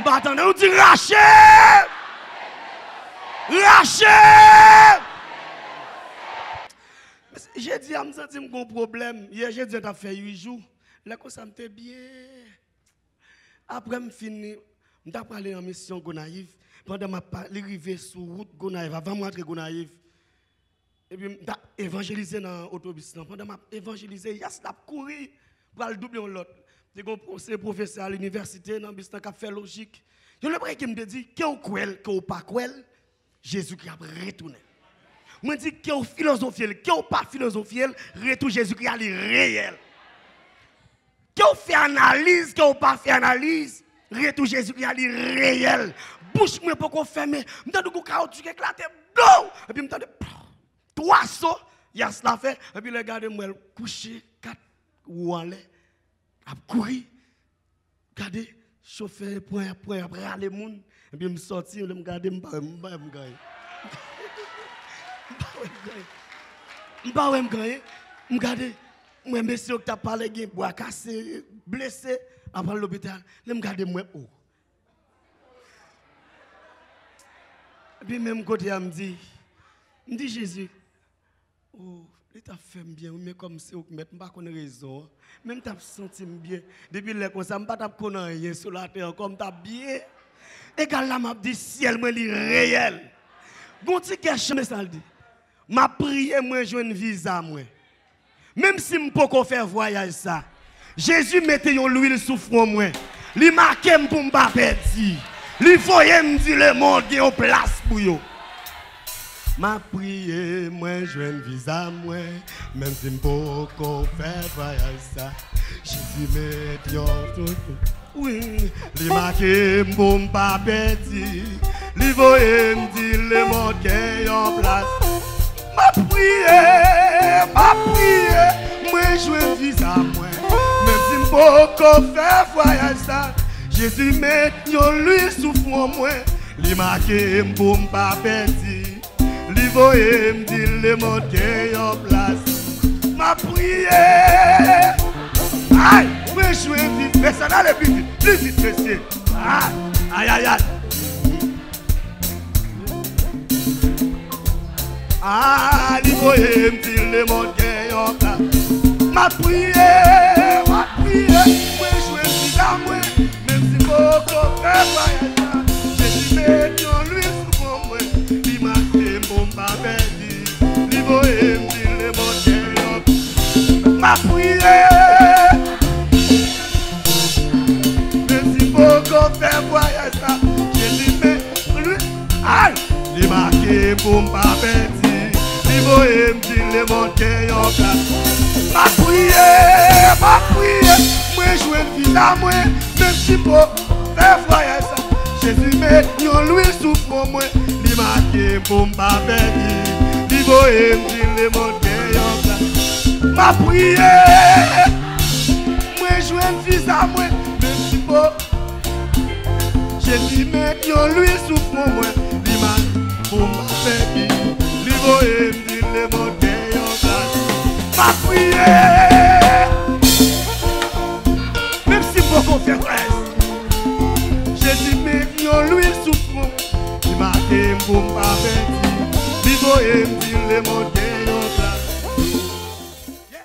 M'attendez, on dit racher! Racher! J'ai dit à me sentir un problème. Hier, j'ai dit à fait 8 jours. Là, ça me fait bien. Après, je finis. Je suis allé en mission Gonaïve. Pendant que je suis arrivé sur la route Gonaïve, avant de rentrer Gonaïve. Et puis, je évangélisé dans l'autobus. Pendant que je évangélisé, il y a couru pour aller doubler l'autre. C'est un professeur à l'université, dans le business qui a fait logique. Je me dit, qui est cruel, qui est pas cruel, Jésus-Christ a retourné. Je me dis, qui est philosophiel, qui est pas philosophiel, retour Jésus-Christ a réel. Qui est fait analyse, qui est pas fait analyse, retour Jésus-Christ a réel. Bouche moi pour qu'on ferme, je me dis, que tu éclaté, et puis je me dis, 3 sauts, il y a cela fait, et puis regardez-moi, couché, 4 ou en l'air. A courir, regardez, chauffeur, point, après aller moun, et puis me sortir, me regarder, me regarder, moi monsieur qui t'a parlé, qui bois cassé, blessé, après l'hôpital, me regarder moi haut. Et puis même côté, me dit Jésus, oh, il t'a fait bien, mais comme c'est au mettre pas qu'on raison. Même t'as senti bien. Depuis le comme ça, je ne pas connaître rien sur la terre comme t'as bien. Et quand là m'a dit ciel moi li réel. Gonti cache mais ça le dit. M'a prié moi joindre visa moi. Même si me pas faire voyage ça. Jésus mettait yon l'huile sous front moi. Li marqué pour me pas perdre. Li voyait me dire le monde qui en place pour yo. Ma prière, moi, je viens visa, moi, même si je ne peux pas faire voyage ça. Jésus met yon tout. Oui, li marqué pour ne pas perdre. Li voye me dire le monde qui est en place. Ma prière, moi, je viens visa, moi, même si je ne peux pas faire voyage ça. Jésus met yon lui souffle moi, li marqué pour ne pas perdre. Li voye me dit le monde qui est en place. Ma prière. Aïe, moi je suis vite. Mais ça n'a le plus vite, monsieur. Aïe, aïe, aïe. Li voye me dit le monde qui est en place. Ma prière. Moi je suis vite à moi. Même si beaucoup fait voyage. Jésus met en lui sur moi. Ma prière, même si beaucoup fait voyage ça, Jésus met lui, aïe, il marqué pour me pas perdre, il voyait me dire le monde qui est en place. Ma prière, moi je veux vivre moi, même si beaucoup fait voyage ça, Jésus met l'huile sous moi, il marqué pour me pas perdre, il voyait me dire le monde qui est en place. Ma prière, moi je veux vivre moi, même si pas. Jésus met l'huile sous moi, il m'a pour ma famille, il voyait me dire le monde qui est en place. Ma prière, même si pas qu'on fait reste, Jésus met l'huile sous moi, il m'a pour ma famille, il voyait me dire le monde qui est en place.